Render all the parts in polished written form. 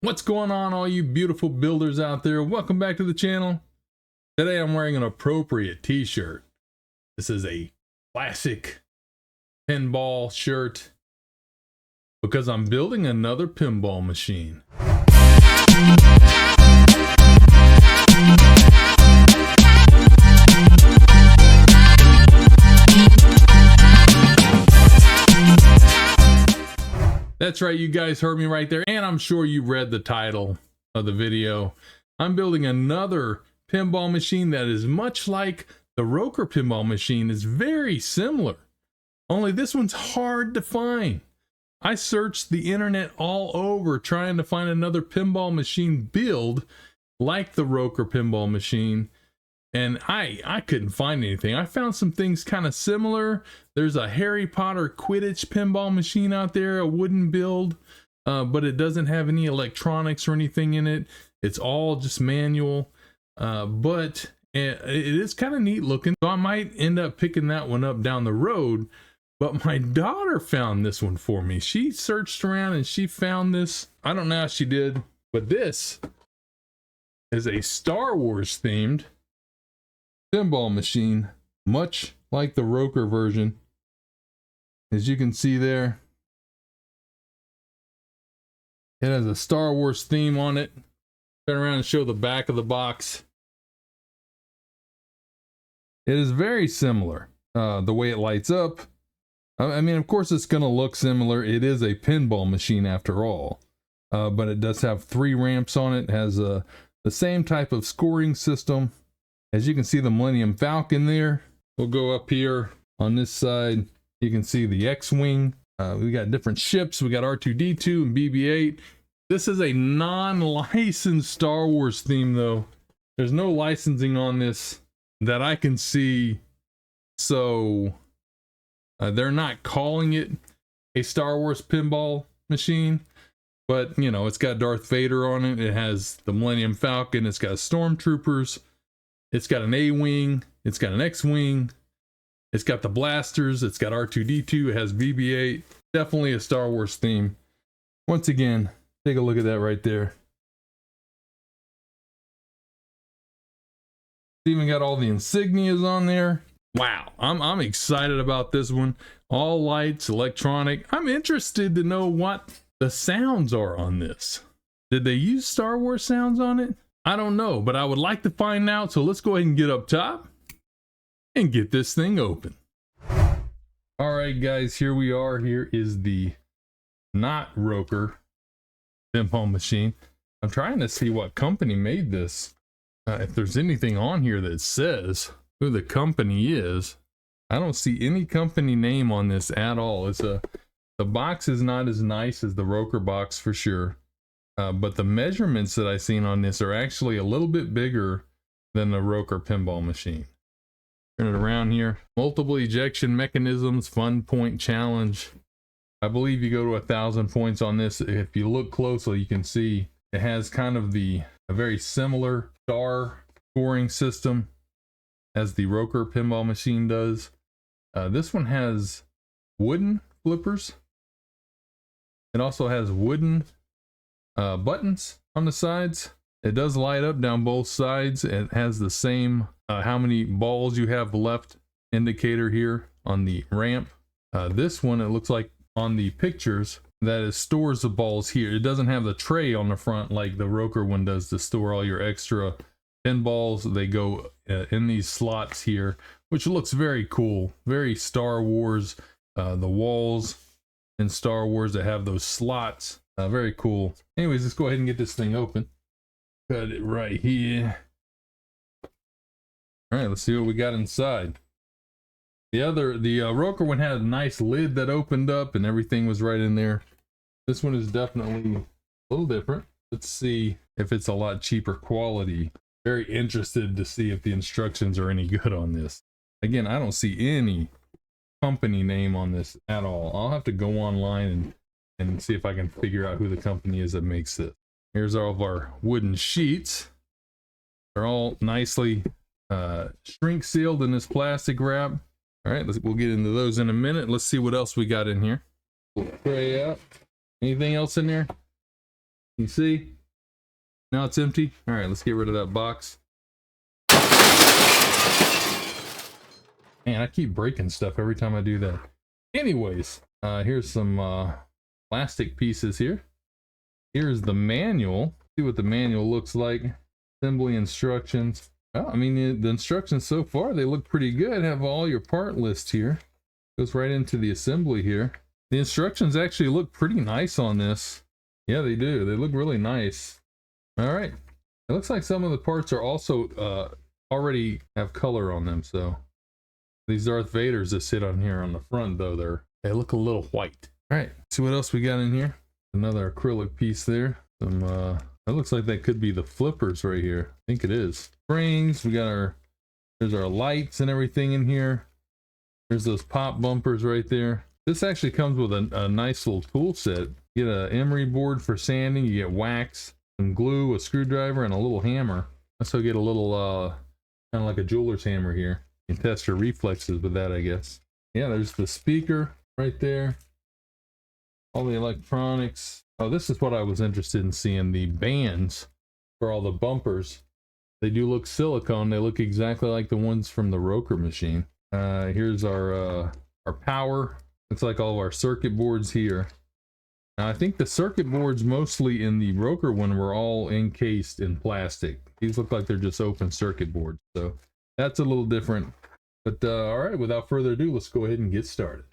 What's going on, all you beautiful builders out there? Welcome back to the channel. Today I'm wearing an appropriate t-shirt. This is a classic pinball shirt because I'm building another pinball machine. That's right, you guys heard me right there, and I'm sure you read the title of the video. I'm building another pinball machine that is much like the rokr pinball machine. It's very similar, only this one's hard to find. I searched the internet all over trying to find another pinball machine build like the rokr pinball machine, and I couldn't find anything. I found some things kind of similar. There's a Harry Potter Quidditch pinball machine out there, a wooden build, but it doesn't have any electronics or anything in it. It's all just manual, but it is kind of neat looking. So I might end up picking that one up down the road, but my daughter found this one for me. She searched around and she found this. I don't know how she did, but this is a Star Wars themed pinball machine, much like the rokr version. As you can see there, it has a Star Wars theme on it. Turn around and show the back of the box. It is very similar, the way it lights up. I mean, of course it's going to look similar. It is a pinball machine after all, but it does have 3 ramps on it. It has the same type of scoring system. As you can see, the Millennium Falcon there. We'll go up here on this side. You can see the X-Wing. We got different ships. We got R2-D2 and BB-8. This is a non-licensed Star Wars theme, though. There's no licensing on this that I can see. So they're not calling it a Star Wars pinball machine. But, you know, it's got Darth Vader on it. It has the Millennium Falcon. It's got Stormtroopers. It's got an A-Wing, it's got an X-Wing, it's got the blasters, it's got R2-D2, it has BB-8. Definitely a Star Wars theme. Once again, take a look at that right there. It's even got all the insignias on there. Wow, I'm excited about this one. All lights, electronic. I'm interested to know what the sounds are on this. Did they use Star Wars sounds on it? I don't know, but I would like to find out. So let's go ahead and get up top and get this thing open. All right, guys, here we are. Here is the not rokr pinball machine. I'm trying to see what company made this. If there's anything on here that says who the company is. I don't see any company name on this at all. The box is not as nice as the rokr box for sure. But the measurements that I've seen on this are actually a little bit bigger than the rokr pinball machine. Turn it around here. Multiple ejection mechanisms, fun point challenge. I believe you go to 1,000 points on this. If you look closely, you can see it has kind of a very similar star scoring system as the rokr pinball machine does. This one has wooden flippers. It also has wooden buttons on the sides. It does light up down both sides. It has the same how many balls you have left indicator here on the ramp. This one, it looks like on the pictures that it stores the balls here. It doesn't have the tray on the front like the rokr one does to store all your extra pinballs. They go in these slots here, which looks very cool, very Star Wars. The walls in Star Wars that have those slots. Very cool. Anyways, let's go ahead and get this thing open. Cut it right here. All right, let's see what we got inside. The rokr one had a nice lid that opened up and everything was right in there. This one is definitely a little different. Let's see if it's a lot cheaper quality. Very interested to see if the instructions are any good on this. Again, I don't see any company name on this at all. I'll have to go online and see if I can figure out who the company is that makes it. Here's all of our wooden sheets. They're all nicely shrink sealed in this plastic wrap. All right, we'll get into those in a minute. Let's see what else we got in here. Pull the tray out. Anything else in there? You see? Now it's empty. All right, let's get rid of that box. Man, I keep breaking stuff every time I do that. Anyways, here's some plastic pieces here. Here's the manual. See what the manual looks like. Assembly instructions. Well, I mean, the instructions so far, they look pretty good. Have all your part list here. Goes right into the assembly here. The instructions actually look pretty nice on this. Yeah, they do. They look really nice. All right. It looks like some of the parts are also already have color on them. So these Darth Vaders that sit on here on the front, though, they look a little white. All right. See what else we got in here. Another acrylic piece there. Some that looks like that could be the flippers right here. I think it is. Springs. We got there's our lights and everything in here. There's those pop bumpers right there. This actually comes with a nice little tool set. You get an emery board for sanding. You get wax, some glue, a screwdriver, and a little hammer. Also get a little kind of like a jeweler's hammer here. You can test your reflexes with that, I guess. Yeah, there's the speaker right there. All the electronics. Oh, this is what I was interested in seeing. The bands for all the bumpers. They do look silicone. They look exactly like the ones from the rokr machine. Here's our power. Looks like all of our circuit boards here. Now, I think the circuit boards mostly in the rokr one were all encased in plastic. These look like they're just open circuit boards. So that's a little different. But all right, without further ado, let's go ahead and get started.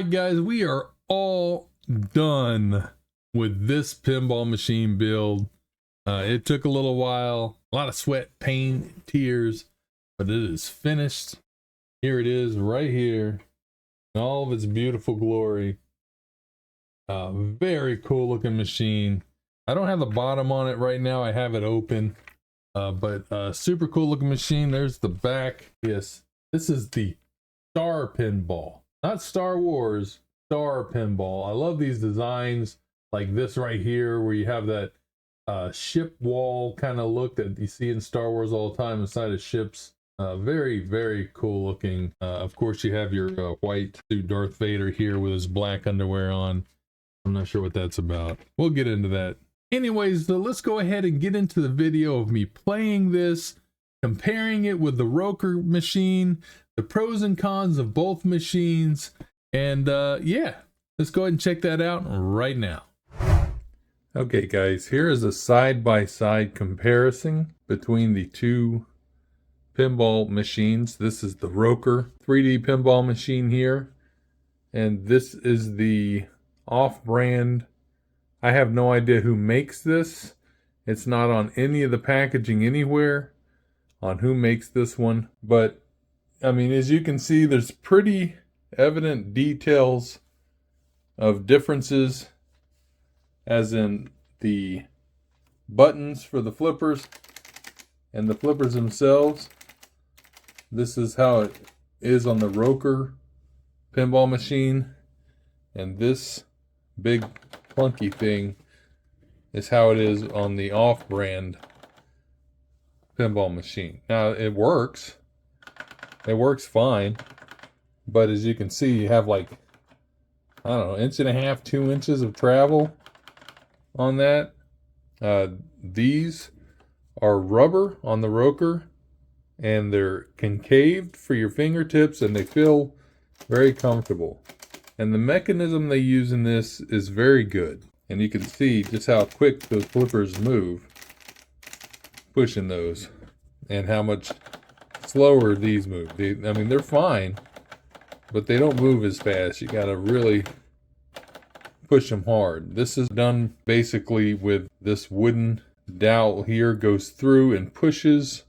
right, guys, we are all done with this pinball machine build. It took a little while, a lot of sweat, pain, tears, but it is finished. Here it is right here in all of its beautiful glory. Very cool looking machine. I don't have the bottom on it right now. I have it open, but super cool looking machine. There's the back. Yes, this is the Star Pinball, not Star Wars, Star Pinball. I love these designs like this right here, where you have that ship wall kind of look that you see in Star Wars all the time inside of ships. Very, very cool looking. Of course, you have your white suit Darth Vader here with his black underwear on. I'm not sure what that's about. We'll get into that. Anyways, though, let's go ahead and get into the video of me playing this, comparing it with the rokr machine, the pros and cons of both machines, and yeah, let's go ahead and check that out right now. Okay, guys, here is a side-by-side comparison between the two pinball machines. This is the rokr 3D pinball machine here, and this is the off-brand. I have no idea who makes this. It's not on any of the packaging anywhere on who makes this one, but I mean, as you can see, there's pretty evident details of differences, as in the buttons for the flippers and the flippers themselves. This is how it is on the rokr pinball machine, and this big clunky thing is how it is on the off-brand pinball machine. Now, it works fine, but as you can see, you have like, I don't know, 1.5 to 2 inches of travel on that. These are rubber on the rokr, and they're concaved for your fingertips, and they feel very comfortable. And the mechanism they use in this is very good, and you can see just how quick those flippers move pushing those, and how much slower these move. I mean, they're fine, but they don't move as fast. You gotta really push them hard. This is done basically with this wooden dowel here, goes through and pushes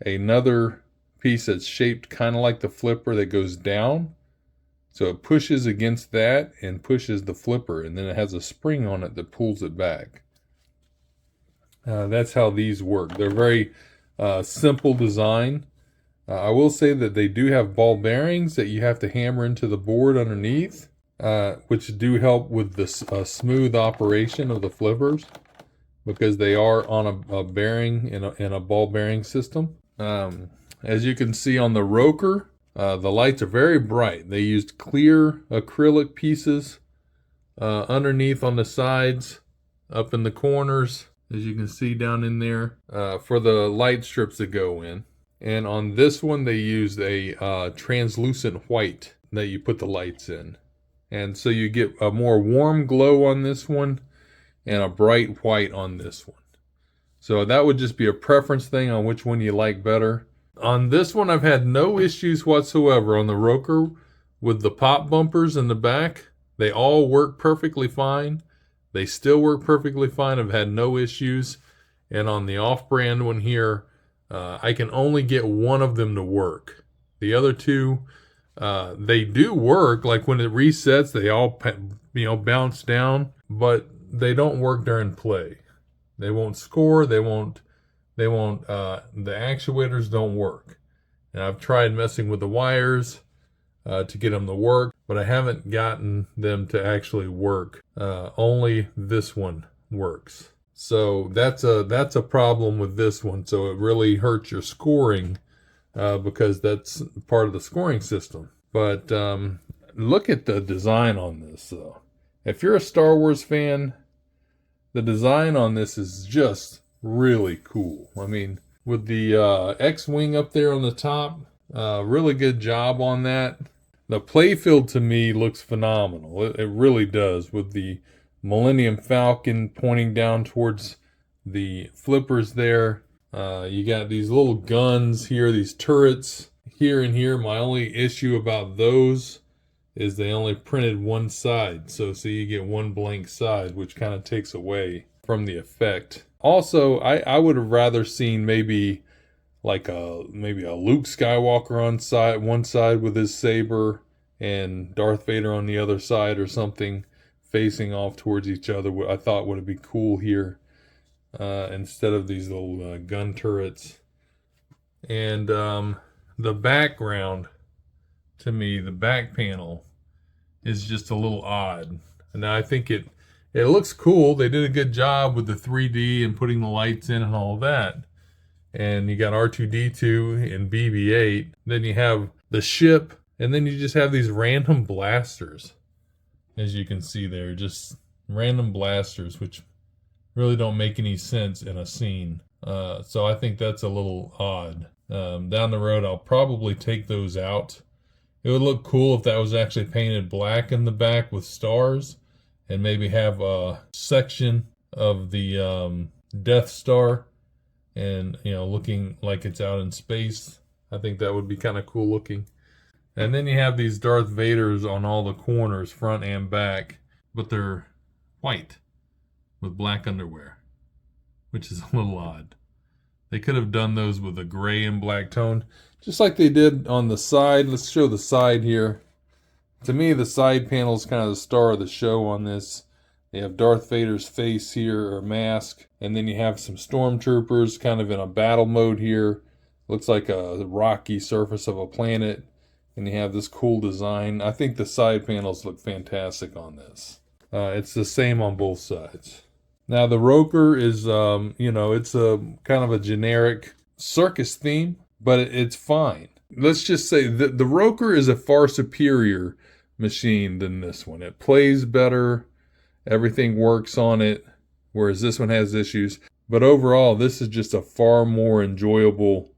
another piece that's shaped kind of like the flipper that goes down. So it pushes against that and pushes the flipper, and then it has a spring on it that pulls it back. That's how these work. They're very simple design. I will say that they do have ball bearings that you have to hammer into the board underneath, which do help with the smooth operation of the flippers, because they are on a bearing in a ball bearing system. As you can see on the rokr, the lights are very bright. They used clear acrylic pieces underneath on the sides, up in the corners, as you can see down in there, for the light strips that go in. And on this one, they used a translucent white that you put the lights in. And so you get a more warm glow on this one and a bright white on this one. So that would just be a preference thing on which one you like better. On this one, I've had no issues whatsoever on the rokr with the pop bumpers in the back. They all work perfectly fine. They still work perfectly fine. I've had no issues. And on the off-brand one here, I can only get one of them to work. The other two, they do work. Like when it resets, they all bounce down, but they don't work during play. They won't score. The actuators don't work. And I've tried messing with the wires to get them to work, but I haven't gotten them to actually work. Only this one works. So that's a problem with this one. So it really hurts your scoring because that's part of the scoring system. But look at the design on this, though. If you're a Star Wars fan, the design on this is just really cool. I mean, with the X-Wing up there on the top, really good job on that. The playfield to me looks phenomenal. It really does, with the Millennium Falcon pointing down towards the flippers there. You got these little guns here, these turrets here and here. My only issue about those is they only printed one side. So you get one blank side, which kind of takes away from the effect. Also, I would have rather seen maybe like maybe a Luke Skywalker on one side with his saber and Darth Vader on the other side or something, facing off towards each other. I thought would be cool here, instead of these little gun turrets. And the background, to me, the back panel is just a little odd. And I think it looks cool. They did a good job with the 3D and putting the lights in and all that. And you got R2-D2 and BB-8. Then you have the ship, and then you just have these random blasters. As you can see there, just random blasters, which really don't make any sense in a scene. So I think that's a little odd. Down the road, I'll probably take those out. It would look cool if that was actually painted black in the back with stars, and maybe have a section of the Death Star, and looking like it's out in space. I think that would be kind of cool looking. And then you have these Darth Vaders on all the corners, front and back, but they're white with black underwear, which is a little odd. They could have done those with a gray and black tone, just like they did on the side. Let's show the side here. To me, the side panel is kind of the star of the show on this. You have Darth Vader's face here, or mask, and then you have some stormtroopers kind of in a battle mode here. Looks like a rocky surface of a planet, and you have this cool design. I think the side panels look fantastic on this. It's the same on both sides. Now the rokr is, it's a kind of a generic circus theme, but it's fine. Let's just say that the rokr is a far superior machine than this one. It plays better. Everything works on it, whereas this one has issues. But overall, this is just a far more enjoyable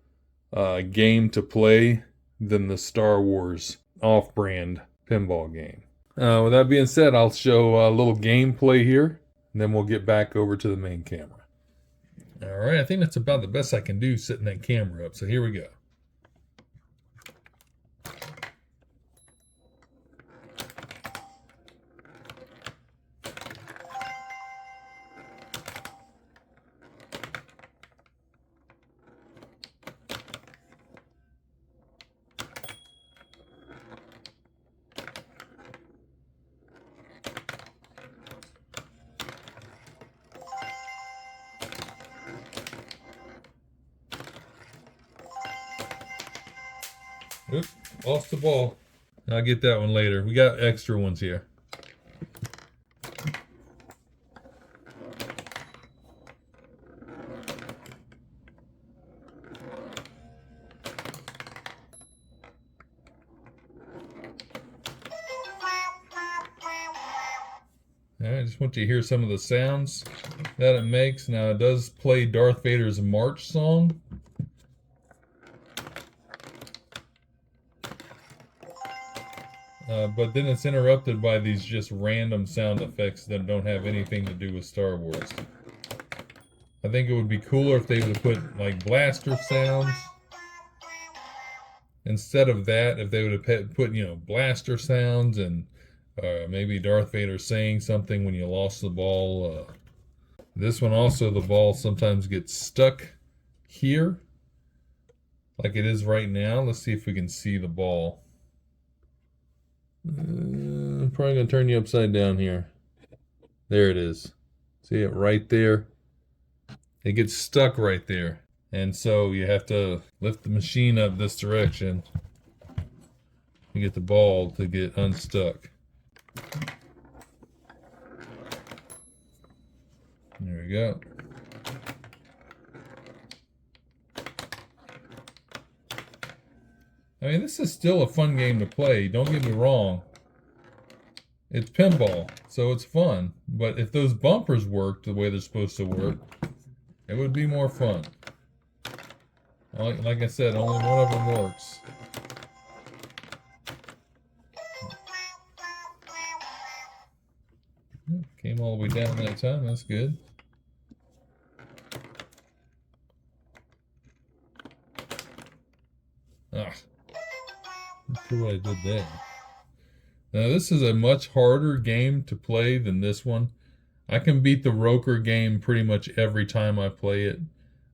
game to play than the Star Wars off-brand pinball game. With that being said, I'll show a little gameplay here, and then we'll get back over to the main camera. All right, I think that's about the best I can do setting that camera up, so here we go. Oops, lost the ball. I'll get that one later. We got extra ones here. Alright, I just want you to hear some of the sounds that it makes. Now, it does play Darth Vader's march song. But then it's interrupted by these just random sound effects that don't have anything to do with Star Wars. I think it would be cooler if they would have put like blaster sounds. Instead of that, if they would have put, blaster sounds and maybe Darth Vader saying something when you lost the ball. This one also, the ball sometimes gets stuck here, like it is right now. Let's see if we can see the ball. I'm probably going to turn you upside down here. There it is. See it right there? It gets stuck right there. And so you have to lift the machine up this direction to get the ball to get unstuck. There we go. I mean, this is still a fun game to play, don't get me wrong. It's pinball, so it's fun. But if those bumpers worked the way they're supposed to work, it would be more fun. Like I said, only one of them works. Came all the way down that time, that's good. Ah. Not sure what I did there. Now this is a much harder game to play than this one. I can beat the rokr game pretty much every time I play it.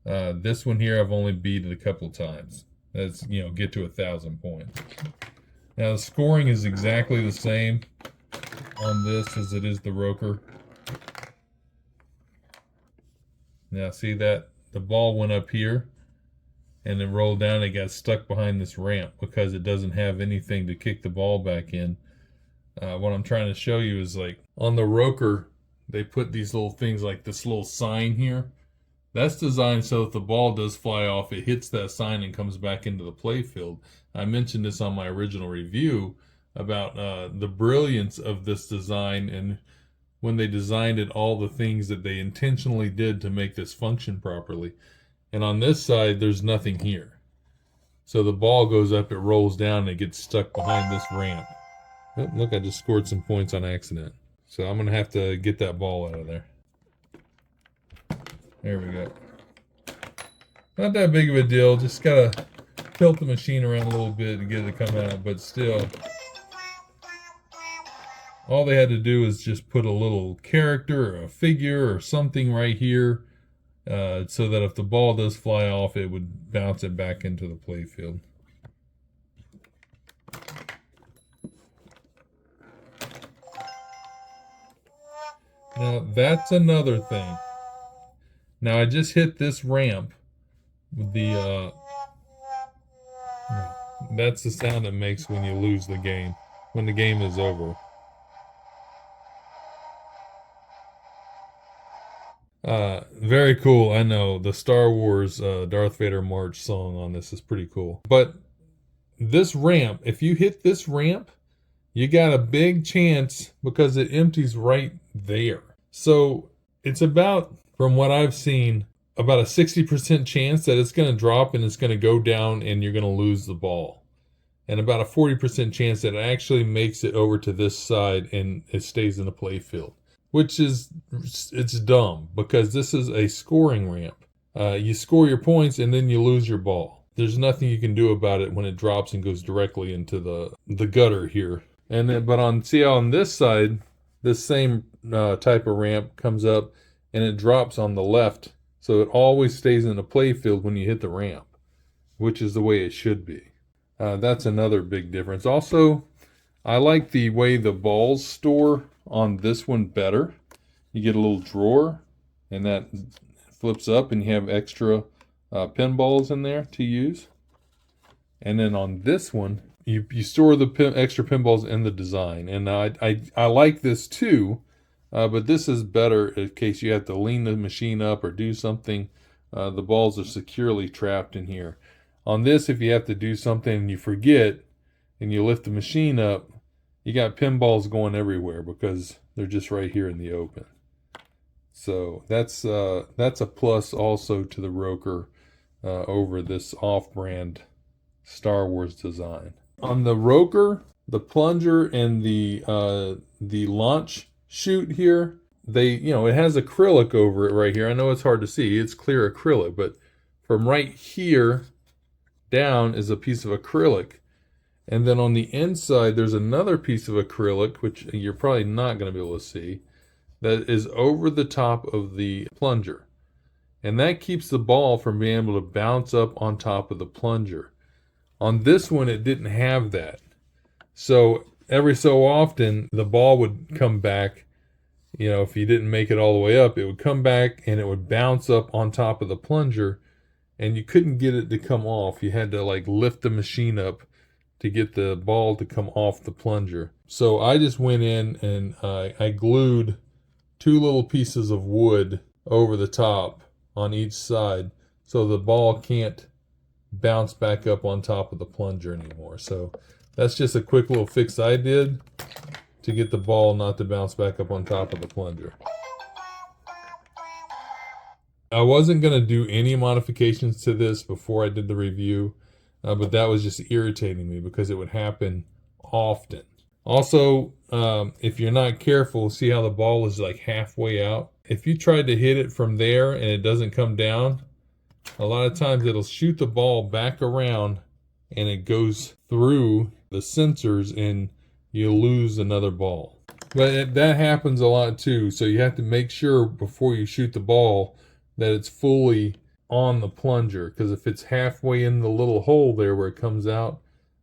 This one here I've only beat it a couple times. That's, you know, get to 1,000 points. Now the scoring is exactly the same on this as it is the rokr. Now see that the ball went up here and it rolled down and it got stuck behind this ramp because it doesn't have anything to kick the ball back in. What I'm trying to show you is, like, on the rokr, they put these little things like this little sign here. That's designed so if the ball does fly off, it hits that sign and comes back into the play field. I mentioned this on my original review about the brilliance of this design, and when they designed it, all the things that they intentionally did to make this function properly. And on this side, there's nothing here. So the ball goes up, it rolls down, and it gets stuck behind this ramp. Oh, look, I just scored some points on accident. So I'm going to have to get that ball out of there. There we go. Not that big of a deal. Just got to tilt the machine around a little bit to get it to come out. But still, all they had to do is just put a little character or a figure or something right here so that if the ball does fly off, it would bounce it back into the play field. Now, that's another thing. Now, I just hit this ramp with the, that's the sound it makes when you lose the game, when the game is over. Very cool. I know the Star Wars Darth Vader March song on this is pretty cool. But this ramp, if you hit this ramp, you got a big chance because it empties right there. So it's about, from what I've seen, about a 60% chance that it's going to drop and it's going to go down and you're going to lose the ball. And about a 40% chance that it actually makes it over to this side and it stays in the play field. Which is, it's dumb because this is a scoring ramp. You score your points and then you lose your ball. There's nothing you can do about it when it drops and goes directly into the gutter here. And then, but see how on this side, this same type of ramp comes up and it drops on the left. So it always stays in the play field when you hit the ramp, which is the way it should be. That's another big difference. Also, I like the way the balls store on this one better. You get a little drawer and that flips up and you have extra pinballs in there to use. And then on this one, you store the extra pinballs in the design. And I like this too, but this is better in case you have to lean the machine up or do something. The balls are securely trapped in here. On this, if you have to do something and you forget and you lift the machine up, you got pinballs going everywhere because they're just right here in the open. So that's a plus also to the rokr over this off-brand Star Wars design. On the rokr, the plunger and the launch chute here, it has acrylic over it right here. I know it's hard to see. It's clear acrylic, but from right here down is a piece of acrylic. And then on the inside, there's another piece of acrylic, which you're probably not going to be able to see, that is over the top of the plunger. And that keeps the ball from being able to bounce up on top of the plunger. On this one, it didn't have that. So every so often, the ball would come back. You know, if you didn't make it all the way up, it would come back and it would bounce up on top of the plunger. And you couldn't get it to come off. You had to like lift the machine up to get the ball to come off the plunger. So I just went in and I glued 2 little pieces of wood over the top on each side so the ball can't bounce back up on top of the plunger anymore. So that's just a quick little fix I did to get the ball not to bounce back up on top of the plunger. I wasn't going to do any modifications to this before I did the review. But that was just irritating me because it would happen often. Also, if you're not careful, see how the ball is like halfway out? If you tried to hit it from there and it doesn't come down, a lot of times it'll shoot the ball back around and it goes through the sensors and you lose another ball. But that happens a lot too, so you have to make sure before you shoot the ball that it's fully on the plunger, because if it's halfway in the little hole there where it comes out,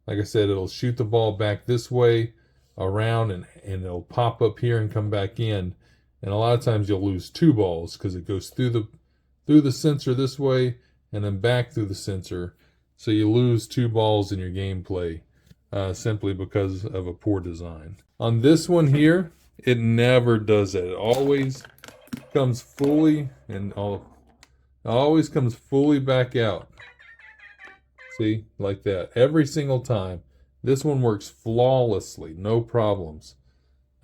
like I said, it'll shoot the ball back this way around, and it'll pop up here and come back in. And a lot of times you'll lose two balls because it goes through the sensor this way and then back through the sensor. So you lose two balls in your gameplay simply because of a poor design. On this one here, it never does that. It always comes fully always comes fully back out. See, like that every single time. This one works flawlessly, no problems.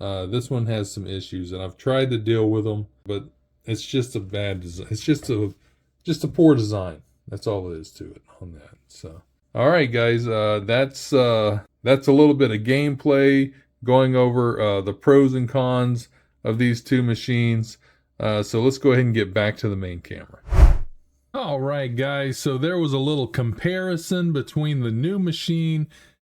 This one has some issues, and I've tried to deal with them, but it's just a bad design. It's just a poor design. That's all it is to it on that. So, all right, guys, that's a little bit of gameplay going over the pros and cons of these two machines. So let's go ahead and get back to the main camera. All right, guys, so there was a little comparison between the new machine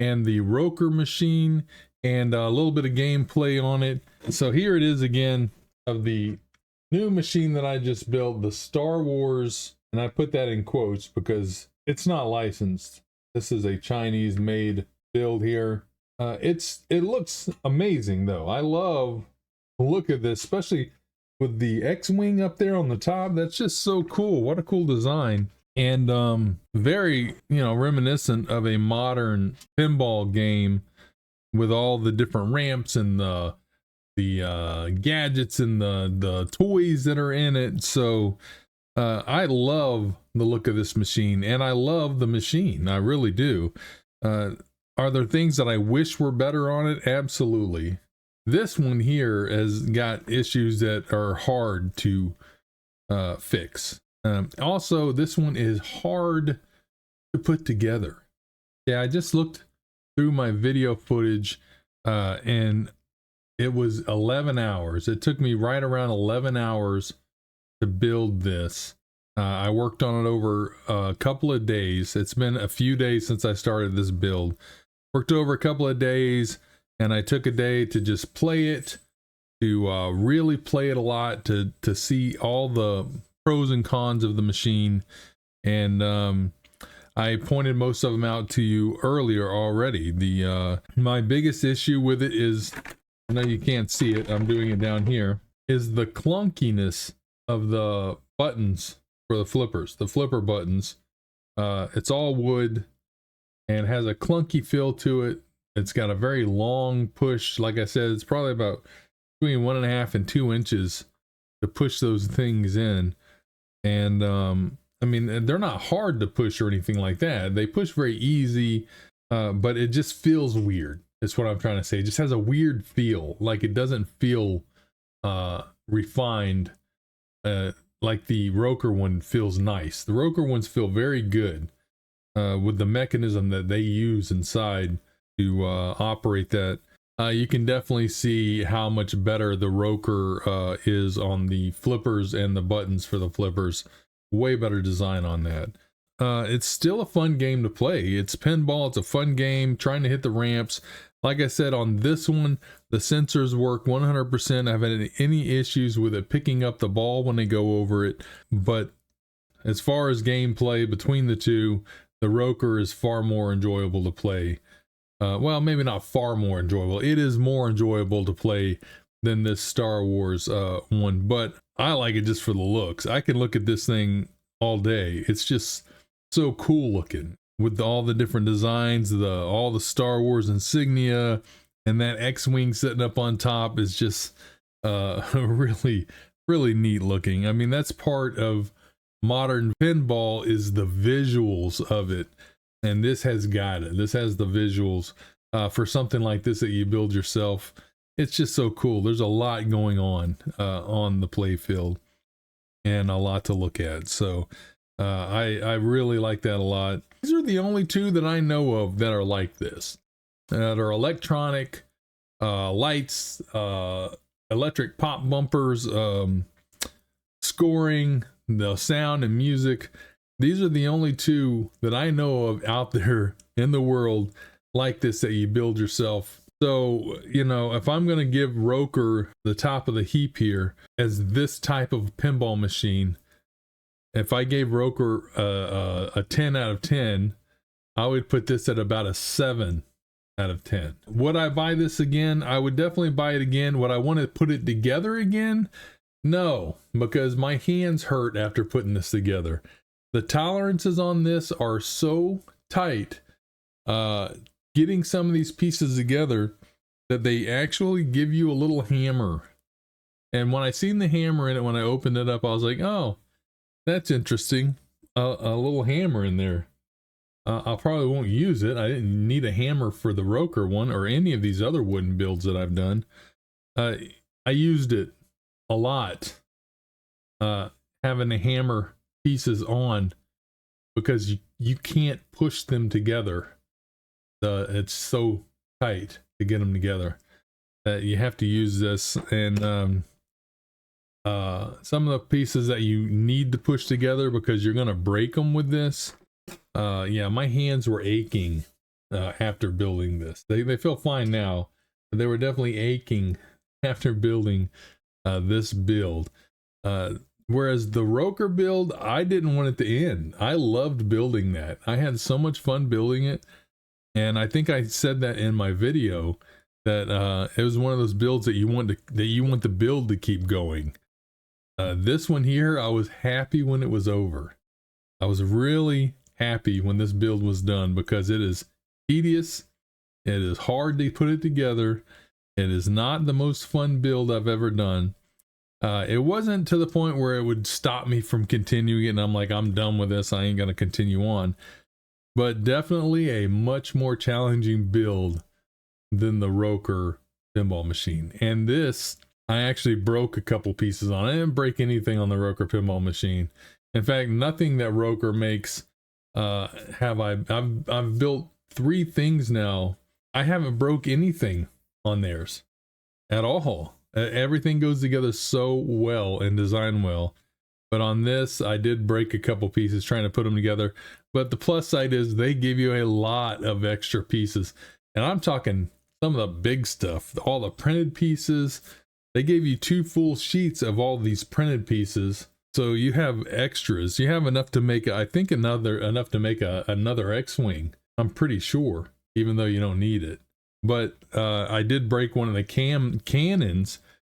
and the rokr machine, and a little bit of gameplay on it. So here it is again of the new machine that I just built, the Star Wars, and I put that in quotes because it's not licensed. This is a Chinese made build here. It looks amazing though. I love the look of this, especially with the X-Wing up there on the top. That's just so cool. What a cool design. And very, reminiscent of a modern pinball game with all the different ramps and the gadgets and the toys that are in it. So I love the look of this machine, and I love the machine. I really do. Are there things that I wish were better on it? Absolutely. This one here has got issues that are hard to fix. Also, this one is hard to put together. Yeah, I just looked through my video footage and it was 11 hours. It took me right around 11 hours to build this. I worked on it over a couple of days. It's been a few days since I started this build. Worked over a couple of days, and I took a day to just play it, to really play it a lot, to see all the pros and cons of the machine. And I pointed most of them out to you earlier already. My biggest issue with it is, I know you can't see it, I'm doing it down here, is the clunkiness of the buttons for the flippers. The flipper buttons, it's all wood and has a clunky feel to it. It's got a very long push. Like I said, it's probably about between 1.5 and 2 inches to push those things in. And I mean, they're not hard to push or anything like that. They push very easy, but it just feels weird. That's what I'm trying to say. It just has a weird feel. Like it doesn't feel refined like the rokr one feels nice. The rokr ones feel very good with the mechanism that they use inside to operate that. You can definitely see how much better the rokr is on the flippers and the buttons for the flippers. Way better design on that. It's still a fun game to play. It's pinball. It's a fun game, trying to hit the ramps. Like I said, on this one, the sensors work 100%. I haven't had any issues with it picking up the ball when they go over it. But as far as gameplay between the two, the rokr is far more enjoyable to play. Well, maybe not far more enjoyable. It is more enjoyable to play than this Star Wars one, but I like it just for the looks. I can look at this thing all day. It's just so cool looking with all the different designs, all the Star Wars insignia, and that X-Wing sitting up on top is just really, really neat looking. I mean, that's part of modern pinball, is the visuals of it. And this has got it. This has the visuals for something like this that you build yourself. It's just so cool. There's a lot going on the play field and a lot to look at. So I really like that a lot. These are the only two that I know of that are like this, that are electronic lights, electric pop bumpers, scoring, the sound and music. These are the only two that I know of out there in the world like this that you build yourself. So, you know, if I'm going to give rokr the top of the heap here as this type of pinball machine, if I gave rokr a 10 out of 10, I would put this at about a 7 out of 10. Would I buy this again? I would definitely buy it again. Would I want to put it together again? No, because my hands hurt after putting this together. The tolerances on this are so tight, getting some of these pieces together, that they actually give you a little hammer. And when I seen the hammer in it, when I opened it up, I was like, oh, that's interesting. A little hammer in there. I probably won't use it. I didn't need a hammer for the rokr one or any of these other wooden builds that I've done. I used it a lot, having to hammer pieces on, because you can't push them together. It's so tight to get them together that you have to use this. And some of the pieces that you need to push together because you're going to break them with this. Yeah, my hands were aching after building this. They feel fine now, but they were definitely aching after building this build. Whereas the rokr build, I didn't want it to end. I loved building that. I had so much fun building it. And I think I said that in my video, that it was one of those builds that you want the build to keep going. This one here, I was happy when it was over. I was really happy when this build was done, because it is tedious. It is hard to put it together. It is not the most fun build I've ever done. It wasn't to the point where it would stop me from continuing it and I'm like, I'm done with this, I ain't gonna continue on. But definitely a much more challenging build than the rokr pinball machine. And this, I actually broke a couple pieces on. I didn't break anything on the rokr pinball machine. In fact, nothing that rokr makes I've built 3 things now. I haven't broke anything on theirs at all. Everything goes together so well and designed well. But on this, I did break a couple pieces trying to put them together. But the plus side is they give you a lot of extra pieces. And I'm talking some of the big stuff, all the printed pieces. They gave you 2 full sheets of all these printed pieces. So you have extras. You have enough to make, I think, enough to make another X-Wing. I'm pretty sure, even though you don't need it. But I did break one of the cannons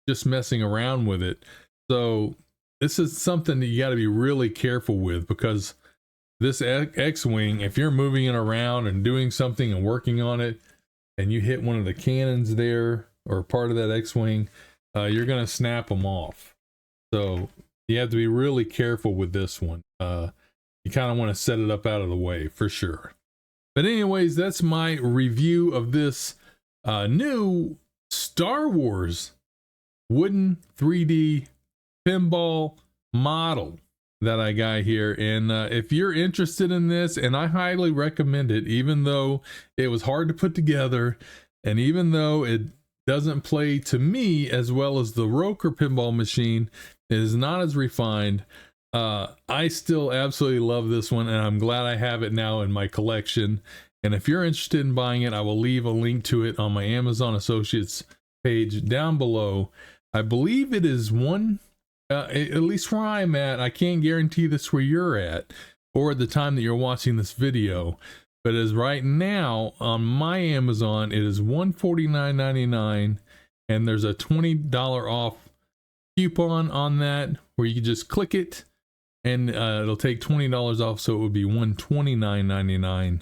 just messing around with it. So this is something that you got to be really careful with, because this X-Wing, if you're moving it around and doing something and working on it, and you hit one of the cannons there or part of that X-Wing, you're going to snap them off. So you have to be really careful with this one. You kind of want to set it up out of the way for sure. But anyways, that's my review of this new Star Wars wooden 3D pinball model that I got here. And if you're interested in this, and I highly recommend it, even though it was hard to put together, and even though it doesn't play to me as well as the rokr pinball machine, it is not as refined. I still absolutely love this one, and I'm glad I have it now in my collection. And if you're interested in buying it, I will leave a link to it on my Amazon Associates page down below. I believe it is at least where I'm at. I can't guarantee this where you're at or at the time that you're watching this video, but as right now on my Amazon, it is $149.99, and there's a $20 off coupon on that where you can just click it and it'll take $20 off, so it would be $129.99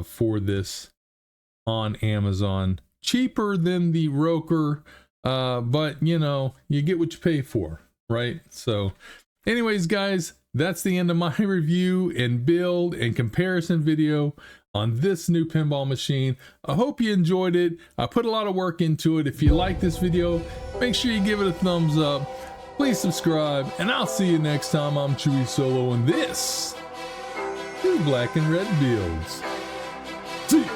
for this on Amazon. Cheaper than the rokr, but you know, you get what you pay for, right? So anyways, guys, that's the end of my review and build and comparison video on this new pinball machine. I hope you enjoyed it. I put a lot of work into it. If you like this video, make sure you give it a thumbs up. Please subscribe, and I'll see you next time. I'm Chewysolo, and this is Black and Red Builds. See ya.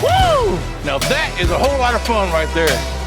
Woo! Now that is a whole lot of fun right there.